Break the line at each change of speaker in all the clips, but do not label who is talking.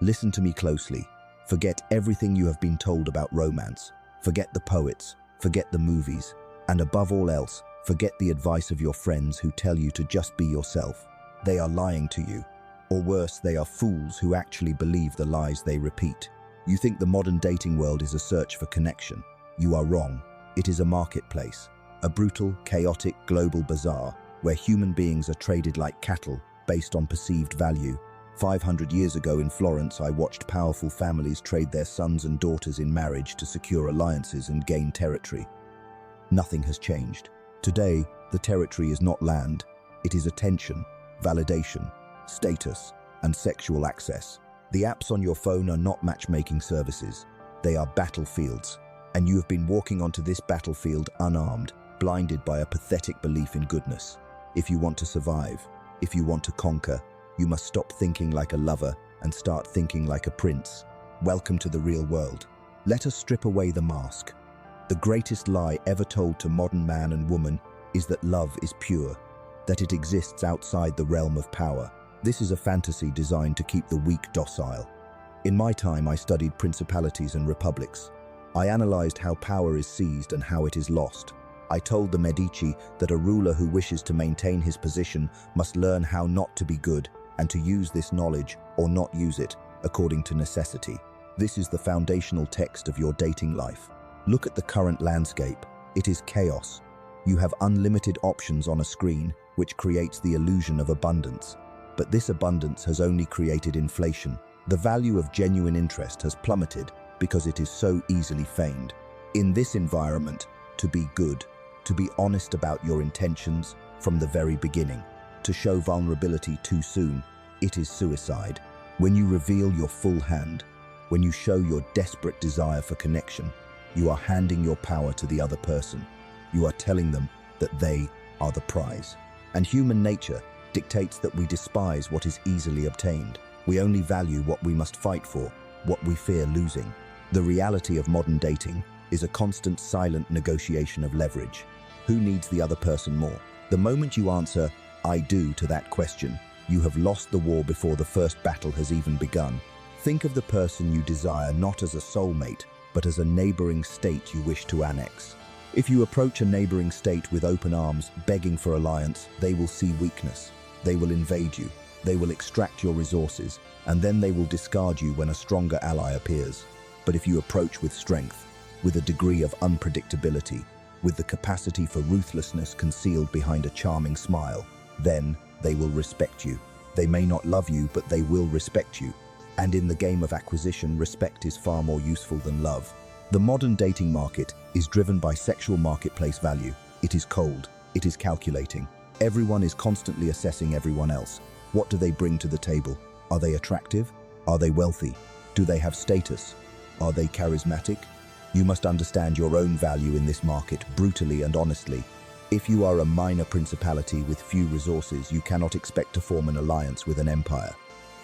Listen to me closely. Forget everything you have been told about romance. Forget the poets, forget the movies, and above all else, forget the advice of your friends who tell you to just be yourself. They are lying to you. Or worse, they are fools who actually believe the lies they repeat. You think the modern dating world is a search for connection. You are wrong. It is a marketplace, a brutal, chaotic, global bazaar where human beings are traded like cattle based on perceived value. 500 years ago in Florence, I watched powerful families trade their sons and daughters in marriage to secure alliances and gain territory. Nothing has changed. Today, the territory is not land. It is attention, validation, status, and sexual access. The apps on your phone are not matchmaking services. They are battlefields. And you have been walking onto this battlefield unarmed, blinded by a pathetic belief in goodness. If you want to survive, if you want to conquer, you must stop thinking like a lover and start thinking like a prince. Welcome to the real world. Let us strip away the mask. The greatest lie ever told to modern man and woman is that love is pure, that it exists outside the realm of power. This is a fantasy designed to keep the weak docile. In my time, I studied principalities and republics. I analyzed how power is seized and how it is lost. I told the Medici that a ruler who wishes to maintain his position must learn how not to be good and to use this knowledge or not use it according to necessity. This is the foundational text of your dating life. Look at the current landscape. It is chaos. You have unlimited options on a screen, which creates the illusion of abundance. But this abundance has only created inflation. The value of genuine interest has plummeted because it is so easily feigned. In this environment, to be good, to be honest about your intentions from the very beginning, to show vulnerability too soon, it is suicide. When you reveal your full hand, when you show your desperate desire for connection, you are handing your power to the other person. You are telling them that they are the prize. And human nature dictates that we despise what is easily obtained. We only value what we must fight for, what we fear losing. The reality of modern dating is a constant silent negotiation of leverage. Who needs the other person more? The moment you answer, "I do," to that question, you have lost the war before the first battle has even begun. Think of the person you desire not as a soulmate, but as a neighboring state you wish to annex. If you approach a neighboring state with open arms, begging for alliance, they will see weakness. They will invade you. They will extract your resources, and then they will discard you when a stronger ally appears. But if you approach with strength, with a degree of unpredictability, with the capacity for ruthlessness concealed behind a charming smile, then they will respect you. They may not love you, but they will respect you. And in the game of acquisition, respect is far more useful than love. The modern dating market is driven by sexual marketplace value. It is cold. It is calculating. Everyone is constantly assessing everyone else. What do they bring to the table? Are they attractive? Are they wealthy? Do they have status? Are they charismatic? You must understand your own value in this market brutally and honestly. If you are a minor principality with few resources, you cannot expect to form an alliance with an empire.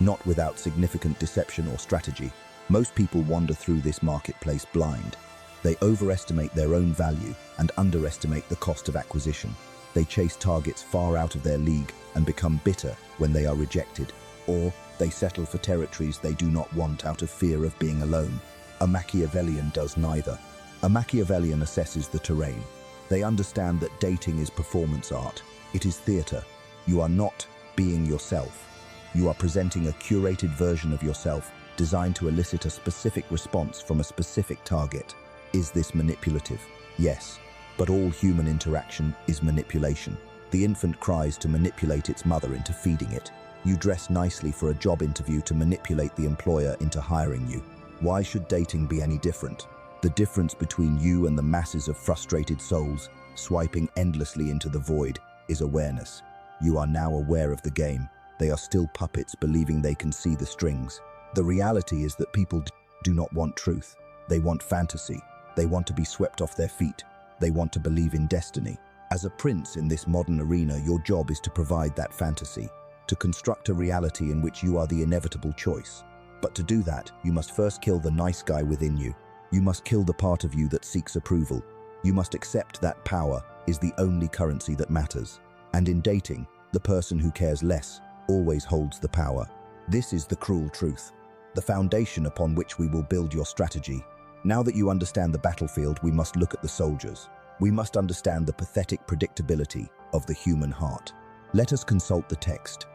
Not without significant deception or strategy. Most people wander through this marketplace blind. They overestimate their own value and underestimate the cost of acquisition. They chase targets far out of their league and become bitter when they are rejected. Or they settle for territories they do not want out of fear of being alone. A Machiavellian does neither. A Machiavellian assesses the terrain. They understand that dating is performance art. It is theater. You are not being yourself. You are presenting a curated version of yourself designed to elicit a specific response from a specific target. Is this manipulative? Yes, but all human interaction is manipulation. The infant cries to manipulate its mother into feeding it. You dress nicely for a job interview to manipulate the employer into hiring you. Why should dating be any different? The difference between you and the masses of frustrated souls swiping endlessly into the void is awareness. You are now aware of the game. They are still puppets believing they can see the strings. The reality is that people do not want truth. They want fantasy. They want to be swept off their feet. They want to believe in destiny. As a prince in this modern arena, your job is to provide that fantasy, to construct a reality in which you are the inevitable choice. But to do that, you must first kill the nice guy within you. You must kill the part of you that seeks approval. You must accept that power is the only currency that matters. And in dating, the person who cares less always holds the power. This is the cruel truth. the foundation upon which we will build your strategy. Now that you understand the battlefield, we must look at the soldiers. We must understand the pathetic predictability of the human heart. Let us consult the text.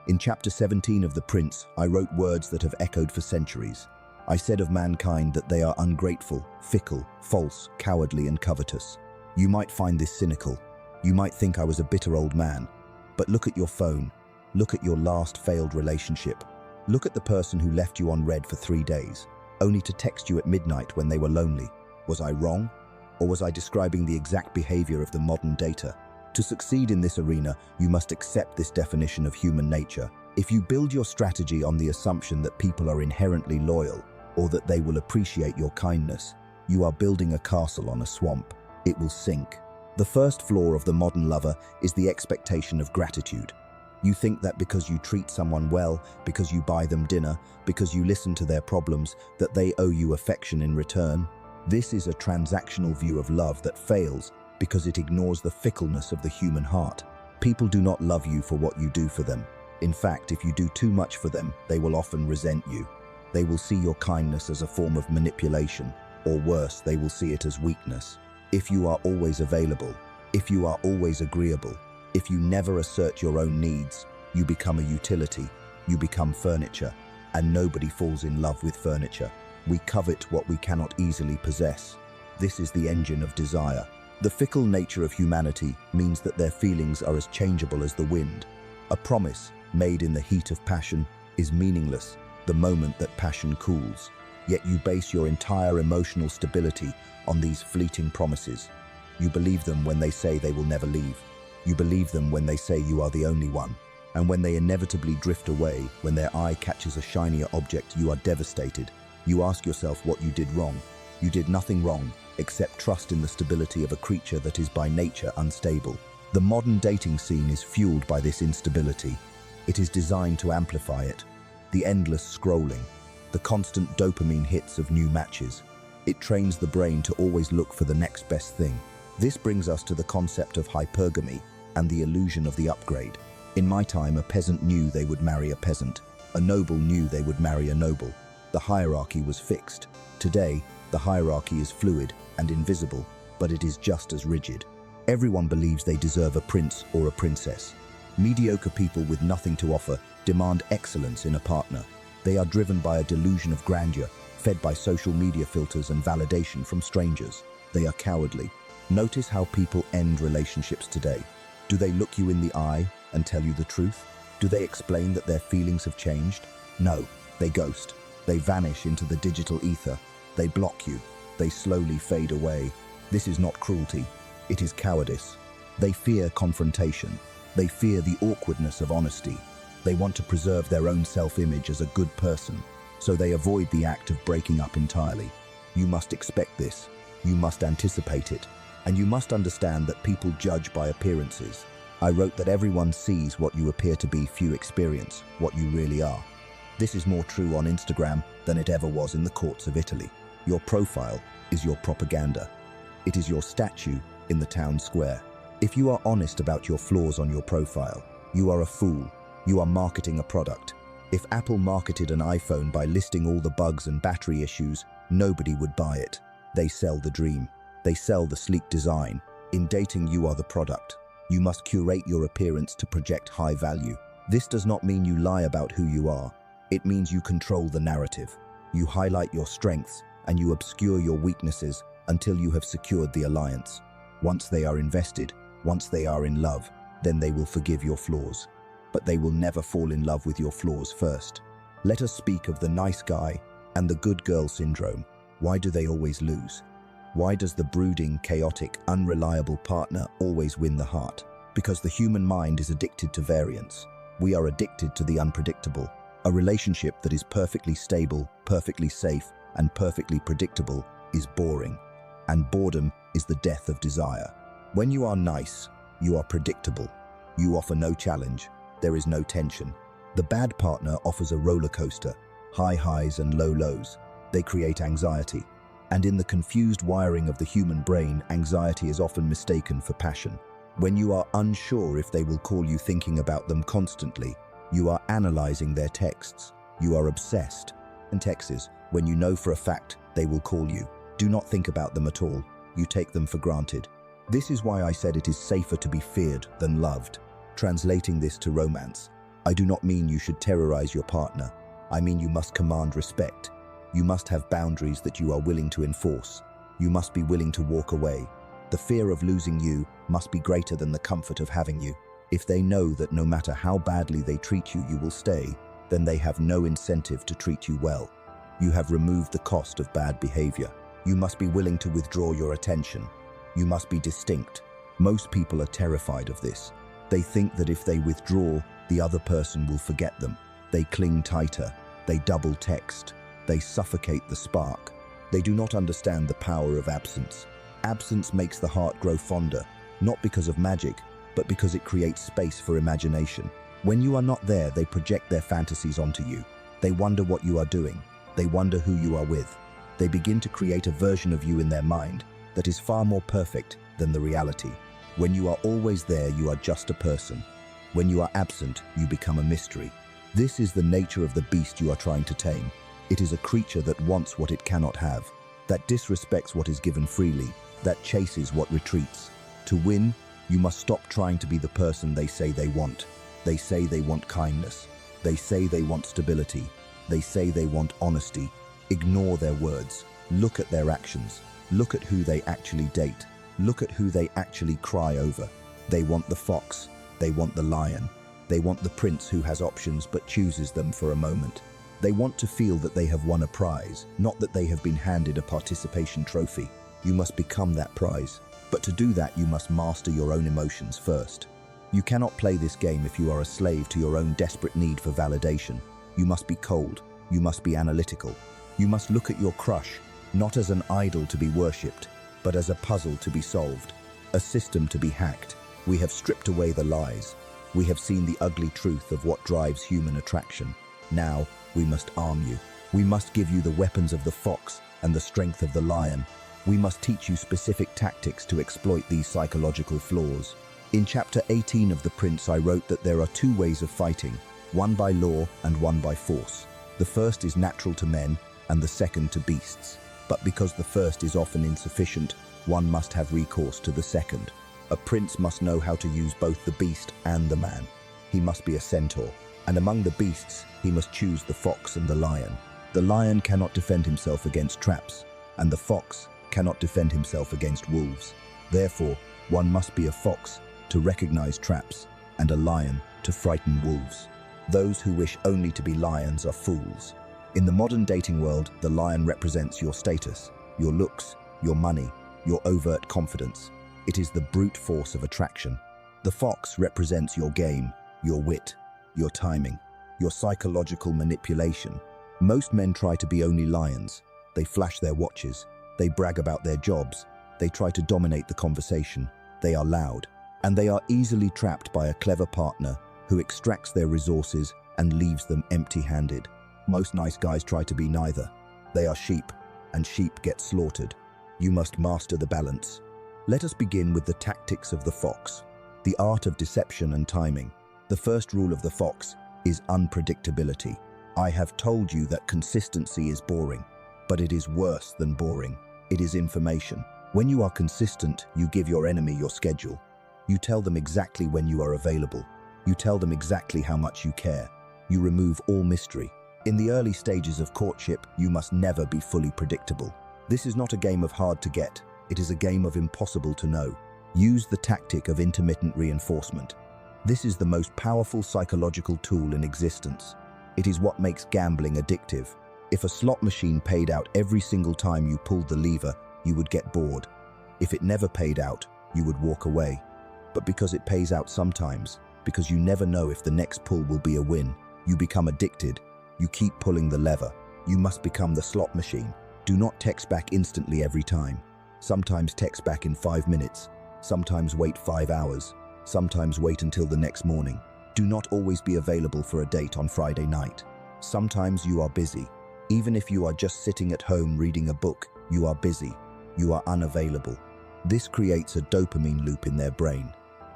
In chapter 17 of The Prince, I wrote words that have echoed for centuries. I said of mankind that they are ungrateful, fickle, false, cowardly, and covetous. You might find this cynical. You might think I was a bitter old man. But look at your phone. Look at your last failed relationship. Look at the person who left you on red for 3 days, only to text you at midnight when they were lonely. Was I wrong? Or was I describing the exact behavior of the modern data? To succeed in this arena, you must accept this definition of human nature. If you build your strategy on the assumption that people are inherently loyal, or that they will appreciate your kindness, you are building a castle on a swamp. It will sink. The first flaw of the modern lover is the expectation of gratitude. You think that because you treat someone well, because you buy them dinner, because you listen to their problems, that they owe you affection in return. This is a transactional view of love that fails because it ignores the fickleness of the human heart. People do not love you for what you do for them. In fact, if you do too much for them, they will often resent you. They will see your kindness as a form of manipulation, or worse, they will see it as weakness. If you are always available, if you are always agreeable, if you never assert your own needs, you become a utility, you become furniture, and nobody falls in love with furniture. We covet what we cannot easily possess. This is the engine of desire. The fickle nature of humanity means that their feelings are as changeable as the wind. A promise made in the heat of passion is meaningless the moment that passion cools. Yet you base your entire emotional stability on these fleeting promises. You believe them when they say they will never leave. You believe them when they say you are the only one. And when they inevitably drift away, when their eye catches a shinier object, you are devastated. You ask yourself what you did wrong. You did nothing wrong, except trust in the stability of a creature that is by nature unstable. The modern dating scene is fueled by this instability. It is designed to amplify it. The endless scrolling, the constant dopamine hits of new matches. It trains the brain to always look for the next best thing. This brings us to the concept of hypergamy and the illusion of the upgrade. In my time, a peasant knew they would marry a peasant. A noble knew they would marry a noble. The hierarchy was fixed. Today, the hierarchy is fluid and invisible, but it is just as rigid. Everyone believes they deserve a prince or a princess. Mediocre people with nothing to offer demand excellence in a partner. They are driven by a delusion of grandeur, fed by social media filters and validation from strangers. They are cowardly. Notice how people end relationships today. Do they look you in the eye and tell you the truth? Do they explain that their feelings have changed? No, they ghost. They vanish into the digital ether. They block you. They slowly fade away. This is not cruelty. It is cowardice. They fear confrontation. They fear the awkwardness of honesty. They want to preserve their own self-image as a good person, so they avoid the act of breaking up entirely. You must expect this. You must anticipate it. And you must understand that people judge by appearances. I wrote that everyone sees what you appear to be, few experience what you really are. This is more true on Instagram than it ever was in the courts of Italy. Your profile is your propaganda. It is your statue in the town square. If you are honest about your flaws on your profile, you are a fool. You are marketing a product. If Apple marketed an iPhone by listing all the bugs and battery issues, nobody would buy it. They sell the dream. They sell the sleek design. In dating, you are the product. You must curate your appearance to project high value. This does not mean you lie about who you are. It means you control the narrative. You highlight your strengths and you obscure your weaknesses until you have secured the alliance. Once they are invested, once they are in love, then they will forgive your flaws. But they will never fall in love with your flaws first. Let us speak of the nice guy and the good girl syndrome. Why do they always lose? Why does the brooding, chaotic, unreliable partner always win the heart? Because the human mind is addicted to variance. We are addicted to the unpredictable. A relationship that is perfectly stable, perfectly safe, and perfectly predictable is boring. And boredom is the death of desire. When you are nice, you are predictable. You offer no challenge. There is no tension. The bad partner offers a roller coaster, high highs and low lows. They create anxiety. And in the confused wiring of the human brain, anxiety is often mistaken for passion. When you are unsure if they will call you thinking about them constantly, you are analyzing their texts. You are obsessed. and texts when you know for a fact they will call you. Do not think about them at all. You take them for granted. This is why I said it is safer to be feared than loved. Translating this to romance, I do not mean you should terrorize your partner. I mean you must command respect. You must have boundaries that you are willing to enforce. You must be willing to walk away. The fear of losing you must be greater than the comfort of having you. If they know that no matter how badly they treat you, you will stay, then they have no incentive to treat you well. You have removed the cost of bad behavior. You must be willing to withdraw your attention. You must be distinct. Most people are terrified of this. They think that if they withdraw, the other person will forget them. They cling tighter. They double text. They suffocate the spark. They do not understand the power of absence. Absence makes the heart grow fonder, not because of magic, but because it creates space for imagination. When you are not there, they project their fantasies onto you. They wonder what you are doing. They wonder who you are with. They begin to create a version of you in their mind that is far more perfect than the reality. When you are always there, you are just a person. When you are absent, you become a mystery. This is the nature of the beast you are trying to tame. It is a creature that wants what it cannot have, that disrespects what is given freely, that chases what retreats. To win, you must stop trying to be the person they say they want. They say they want kindness. They say they want stability. They say they want honesty. Ignore their words. Look at their actions. Look at who they actually date. Look at who they actually cry over. They want the fox. They want the lion. They want the prince who has options but chooses them for a moment. They want to feel that they have won a prize, not that they have been handed a participation trophy. You must become that prize. But to do that, you must master your own emotions first. You cannot play this game if you are a slave to your own desperate need for validation. You must be cold. You must be analytical. You must look at your crush, not as an idol to be worshipped, but as a puzzle to be solved, a system to be hacked. We have stripped away the lies. We have seen the ugly truth of what drives human attraction. Now, we must arm you. We must give you the weapons of the fox and the strength of the lion. We must teach you specific tactics to exploit these psychological flaws. In chapter 18 of The Prince, I wrote that there are two ways of fighting, one by law and one by force. The first is natural to men and the second to beasts. But because the first is often insufficient, one must have recourse to the second. A prince must know how to use both the beast and the man. He must be a centaur. And among the beasts, he must choose the fox and the lion. The lion cannot defend himself against traps, and the fox cannot defend himself against wolves. Therefore, one must be a fox to recognize traps and a lion to frighten wolves. Those who wish only to be lions are fools. In the modern dating world, the lion represents your status, your looks, your money, your overt confidence. It is the brute force of attraction. The fox represents your game, your wit, your timing, your psychological manipulation. Most men try to be only lions. They flash their watches. They brag about their jobs. They try to dominate the conversation. They are loud. And they are easily trapped by a clever partner who extracts their resources and leaves them empty-handed. Most nice guys try to be neither. They are sheep, and sheep get slaughtered. You must master the balance. Let us begin with the tactics of the fox, the art of deception and timing. The first rule of the fox is unpredictability. I have told you that consistency is boring, but it is worse than boring. It is information. When you are consistent, you give your enemy your schedule. You tell them exactly when you are available. You tell them exactly how much you care. You remove all mystery. In the early stages of courtship, you must never be fully predictable. This is not a game of hard to get. It is a game of impossible to know. Use the tactic of intermittent reinforcement. This is the most powerful psychological tool in existence. It is what makes gambling addictive. If a slot machine paid out every single time you pulled the lever, you would get bored. If it never paid out, you would walk away. But because it pays out sometimes, because you never know if the next pull will be a win, you become addicted. You keep pulling the lever. You must become the slot machine. Do not text back instantly every time. Sometimes text back in 5 minutes. Sometimes wait 5 hours. Sometimes wait until the next morning. Do not always be available for a date on Friday night. Sometimes you are busy. Even if you are just sitting at home reading a book, you are busy. You are unavailable. This creates a dopamine loop in their brain.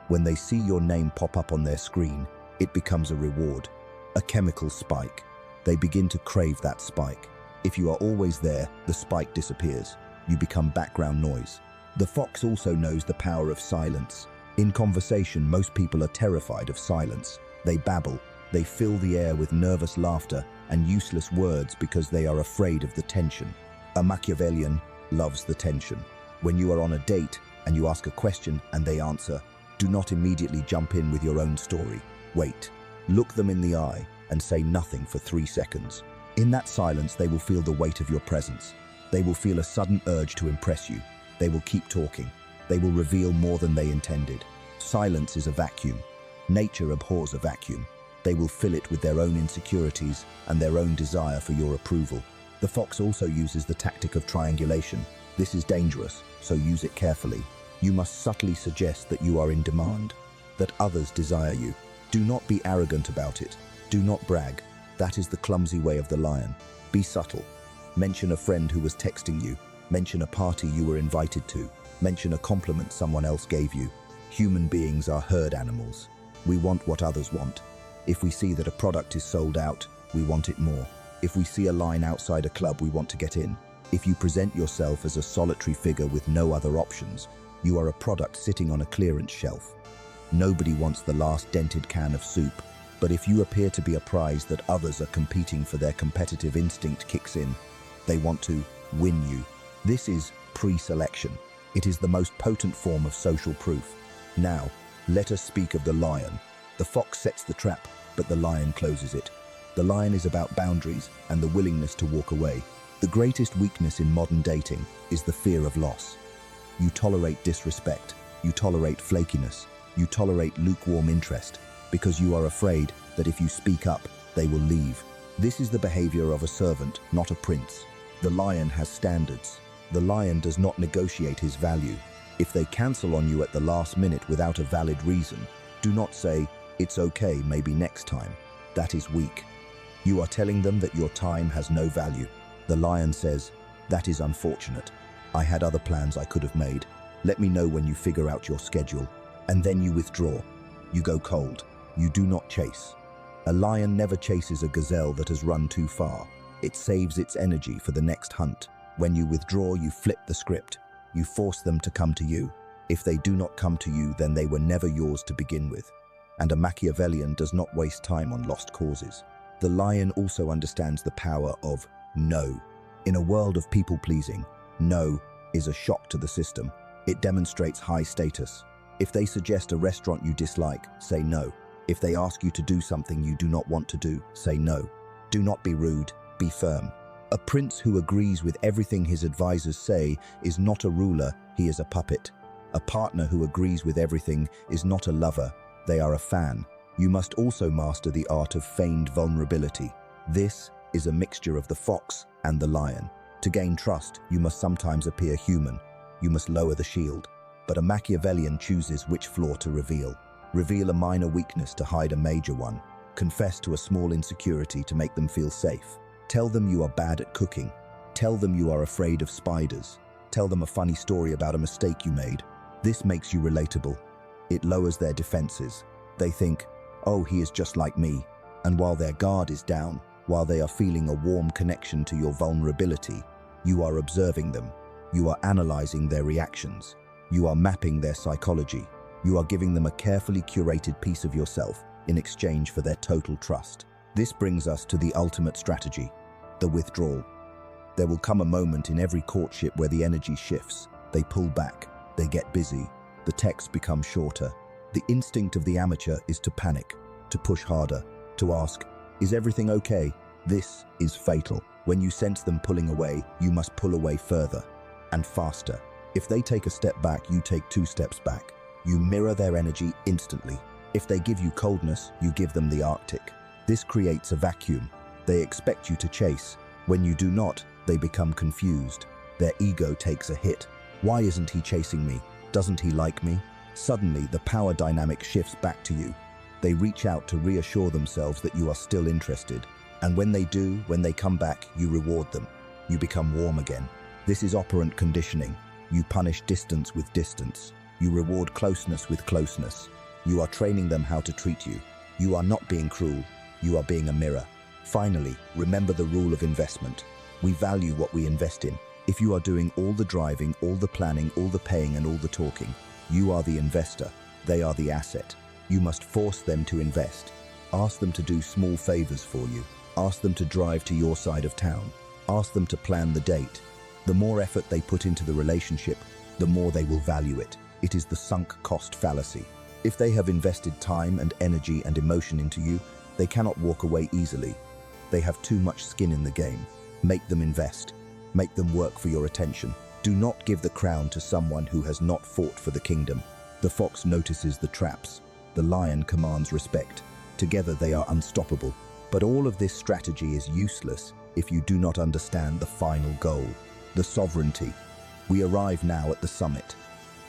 When they see your name pop up on their screen, it becomes a reward, a chemical spike. They begin to crave that spike. If you are always there, the spike disappears. You become background noise. The fox also knows the power of silence. In conversation, most people are terrified of silence. They babble. They fill the air with nervous laughter and useless words because they are afraid of the tension. A Machiavellian loves the tension. When you are on a date and you ask a question and they answer, do not immediately jump in with your own story. Wait, look them in the eye and say nothing for 3 seconds. In that silence, they will feel the weight of your presence. They will feel a sudden urge to impress you. They will keep talking. They will reveal more than they intended. Silence is a vacuum. Nature abhors a vacuum. They will fill it with their own insecurities and their own desire for your approval. The fox also uses the tactic of triangulation. This is dangerous, so use it carefully. You must subtly suggest that you are in demand, that others desire you. Do not be arrogant about it. Do not brag. That is the clumsy way of the lion. Be subtle. Mention a friend who was texting you. Mention a party you were invited to. Mention a compliment someone else gave you. Human beings are herd animals. We want what others want. If we see that a product is sold out, we want it more. If we see a line outside a club, we want to get in. If you present yourself as a solitary figure with no other options, you are a product sitting on a clearance shelf. Nobody wants the last dented can of soup, but if you appear to be a prize that others are competing for, their competitive instinct kicks in. They want to win you. This is pre-selection. It is the most potent form of social proof. Now, let us speak of the lion. The fox sets the trap, but the lion closes it. The lion is about boundaries and the willingness to walk away. The greatest weakness in modern dating is the fear of loss. You tolerate disrespect, you tolerate flakiness, you tolerate lukewarm interest, because you are afraid that if you speak up, they will leave. This is the behavior of a servant, not a prince. The lion has standards. The lion does not negotiate his value. If they cancel on you at the last minute without a valid reason, do not say, "It's okay, maybe next time." That is weak. You are telling them that your time has no value. The lion says, "That is unfortunate. I had other plans I could have made. Let me know when you figure out your schedule." And then you withdraw. You go cold. You do not chase. A lion never chases a gazelle that has run too far. It saves its energy for the next hunt. When you withdraw, you flip the script. You force them to come to you. If they do not come to you, then they were never yours to begin with. And a Machiavellian does not waste time on lost causes. The lion also understands the power of no. In a world of people-pleasing, no is a shock to the system. It demonstrates high status. If they suggest a restaurant you dislike, say no. If they ask you to do something you do not want to do, say no. Do not be rude, be firm. A prince who agrees with everything his advisors say is not a ruler, he is a puppet. A partner who agrees with everything is not a lover, they are a fan. You must also master the art of feigned vulnerability. This is a mixture of the fox and the lion. To gain trust, you must sometimes appear human. You must lower the shield. But a Machiavellian chooses which flaw to reveal. Reveal a minor weakness to hide a major one. Confess to a small insecurity to make them feel safe. Tell them you are bad at cooking. Tell them you are afraid of spiders. Tell them a funny story about a mistake you made. This makes you relatable. It lowers their defenses. They think, "Oh, he is just like me." And while their guard is down, while they are feeling a warm connection to your vulnerability, you are observing them. You are analyzing their reactions. You are mapping their psychology. You are giving them a carefully curated piece of yourself in exchange for their total trust. This brings us to the ultimate strategy, the withdrawal. There will come a moment in every courtship where the energy shifts. They pull back, they get busy, the texts become shorter. The instinct of the amateur is to panic, to push harder, to ask, "Is everything okay?" This is fatal. When you sense them pulling away, you must pull away further and faster. If they take a step back, you take 2 steps back. You mirror their energy instantly. If they give you coldness, you give them the Arctic. This creates a vacuum. They expect you to chase. When you do not, they become confused. Their ego takes a hit. Why isn't he chasing me? Doesn't he like me? Suddenly, the power dynamic shifts back to you. They reach out to reassure themselves that you are still interested. And when they do, when they come back, you reward them. You become warm again. This is operant conditioning. You punish distance with distance. You reward closeness with closeness. You are training them how to treat you. You are not being cruel. You are being a mirror. Finally, remember the rule of investment. We value what we invest in. If you are doing all the driving, all the planning, all the paying, and all the talking, you are the investor. They are the asset. You must force them to invest. Ask them to do small favors for you. Ask them to drive to your side of town. Ask them to plan the date. The more effort they put into the relationship, the more they will value it. It is the sunk cost fallacy. If they have invested time and energy and emotion into you, they cannot walk away easily. They have too much skin in the game. Make them invest. Make them work for your attention. Do not give the crown to someone who has not fought for the kingdom. The fox notices the traps. The lion commands respect. Together they are unstoppable. But all of this strategy is useless if you do not understand the final goal, the sovereignty. We arrive now at the summit,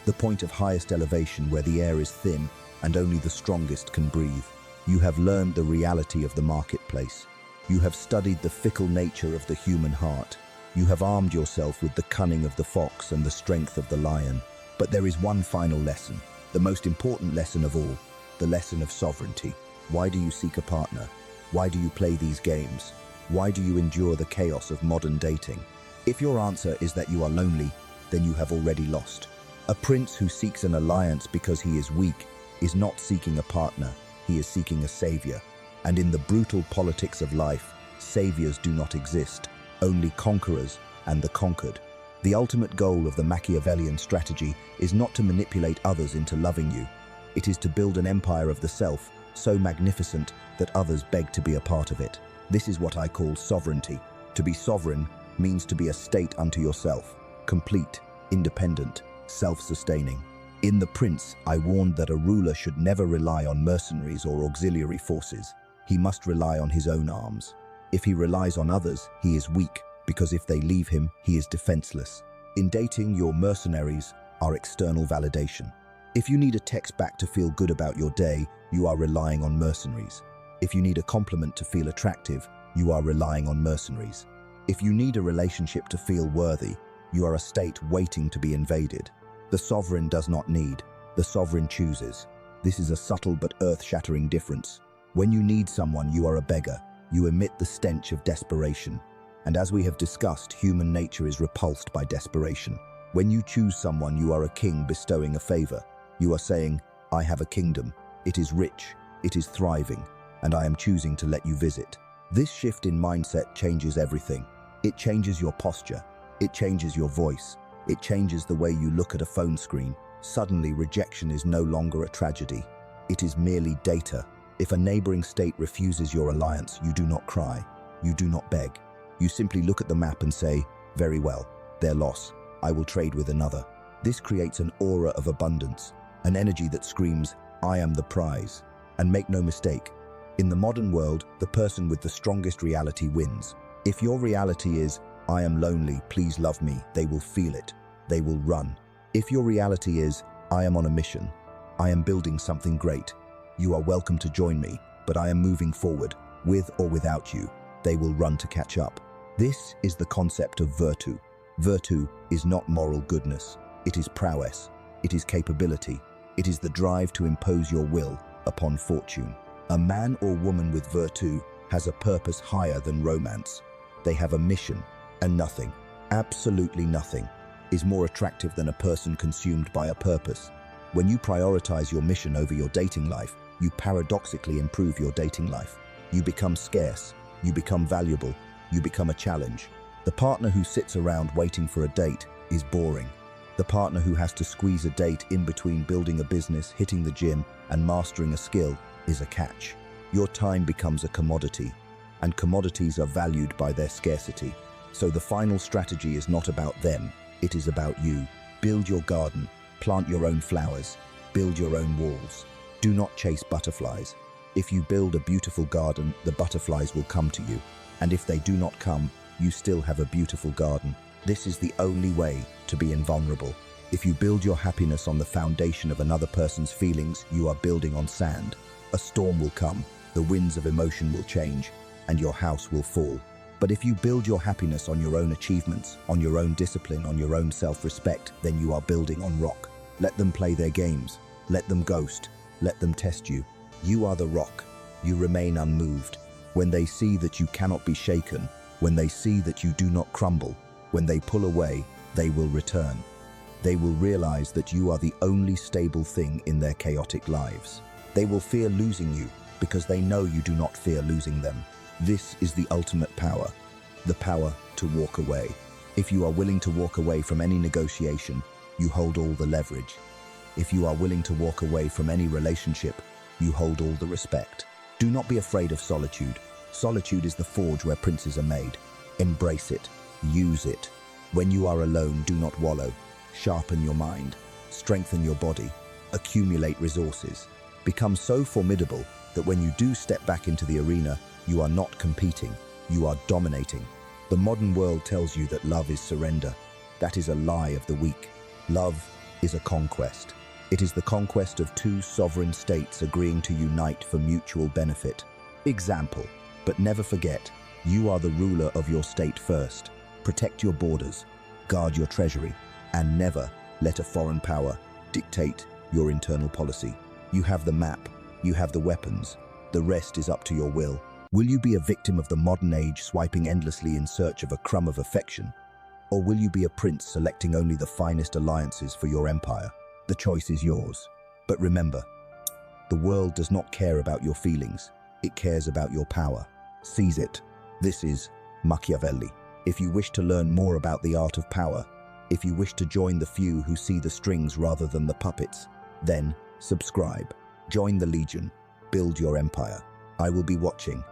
the point of highest elevation where the air is thin and only the strongest can breathe. You have learned the reality of the marketplace. You have studied the fickle nature of the human heart. You have armed yourself with the cunning of the fox and the strength of the lion. But there is one final lesson, the most important lesson of all, the lesson of sovereignty. Why do you seek a partner? Why do you play these games? Why do you endure the chaos of modern dating? If your answer is that you are lonely, then you have already lost. A prince who seeks an alliance because he is weak is not seeking a partner, he is seeking a savior. And in the brutal politics of life, saviors do not exist, only conquerors and the conquered. The ultimate goal of the Machiavellian strategy is not to manipulate others into loving you. It is to build an empire of the self, so magnificent that others beg to be a part of it. This is what I call sovereignty. To be sovereign means to be a state unto yourself, complete, independent, self-sustaining. In The Prince, I warned that a ruler should never rely on mercenaries or auxiliary forces. He must rely on his own arms. If he relies on others, he is weak, because if they leave him, he is defenseless. In dating, your mercenaries are external validation. If you need a text back to feel good about your day, you are relying on mercenaries. If you need a compliment to feel attractive, you are relying on mercenaries. If you need a relationship to feel worthy, you are a state waiting to be invaded. The sovereign does not need, the sovereign chooses. This is a subtle but earth-shattering difference. When you need someone, you are a beggar. You emit the stench of desperation. And as we have discussed, human nature is repulsed by desperation. When you choose someone, you are a king bestowing a favor. You are saying, I have a kingdom. It is rich, it is thriving, and I am choosing to let you visit. This shift in mindset changes everything. It changes your posture. It changes your voice. It changes the way you look at a phone screen. Suddenly, rejection is no longer a tragedy. It is merely data. If a neighboring state refuses your alliance, you do not cry. You do not beg. You simply look at the map and say, very well, their loss. I will trade with another. This creates an aura of abundance, an energy that screams, I am the prize. And make no mistake, in the modern world, the person with the strongest reality wins. If your reality is, I am lonely, please love me, they will feel it. They will run. If your reality is, I am on a mission, I am building something great, you are welcome to join me, but I am moving forward, with or without you, they will run to catch up. This is the concept of virtue. Virtue is not moral goodness. It is prowess. It is capability. It is the drive to impose your will upon fortune. A man or woman with virtue has a purpose higher than romance. They have a mission, and nothing, absolutely nothing, is more attractive than a person consumed by a purpose. When you prioritize your mission over your dating life, you paradoxically improve your dating life. You become scarce. You become valuable. You become a challenge. The partner who sits around waiting for a date is boring. The partner who has to squeeze a date in between building a business, hitting the gym, and mastering a skill is a catch. Your time becomes a commodity, and commodities are valued by their scarcity. So the final strategy is not about them, it is about you. Build your garden, plant your own flowers, build your own walls. Do not chase butterflies. If you build a beautiful garden, the butterflies will come to you. And if they do not come, you still have a beautiful garden. This is the only way to be invulnerable. If you build your happiness on the foundation of another person's feelings, you are building on sand. A storm will come, the winds of emotion will change, and your house will fall. But if you build your happiness on your own achievements, on your own discipline, on your own self-respect, then you are building on rock. Let them play their games. Let them ghost. Let them test you. You are the rock. You remain unmoved. When they see that you cannot be shaken, when they see that you do not crumble, when they pull away, they will return. They will realize that you are the only stable thing in their chaotic lives. They will fear losing you because they know you do not fear losing them. This is the ultimate power, the power to walk away. If you are willing to walk away from any negotiation, you hold all the leverage. If you are willing to walk away from any relationship, you hold all the respect. Do not be afraid of solitude. Solitude is the forge where princes are made. Embrace it. Use it. When you are alone, do not wallow. Sharpen your mind. Strengthen your body. Accumulate resources. Become so formidable that when you do step back into the arena, you are not competing. You are dominating. The modern world tells you that love is surrender. That is a lie of the weak. Love is a conquest. It is the conquest of two sovereign states agreeing to unite for mutual benefit. Example, but never forget, you are the ruler of your state first. Protect your borders, guard your treasury, and never let a foreign power dictate your internal policy. You have the map, you have the weapons, the rest is up to your will. Will you be a victim of the modern age, swiping endlessly in search of a crumb of affection? Or will you be a prince selecting only the finest alliances for your empire? The choice is yours. But remember, the world does not care about your feelings. It cares about your power. Seize it. This is Machiavelli. If you wish to learn more about the art of power, if you wish to join the few who see the strings rather than the puppets, then subscribe. Join the legion. Build your empire. I will be watching.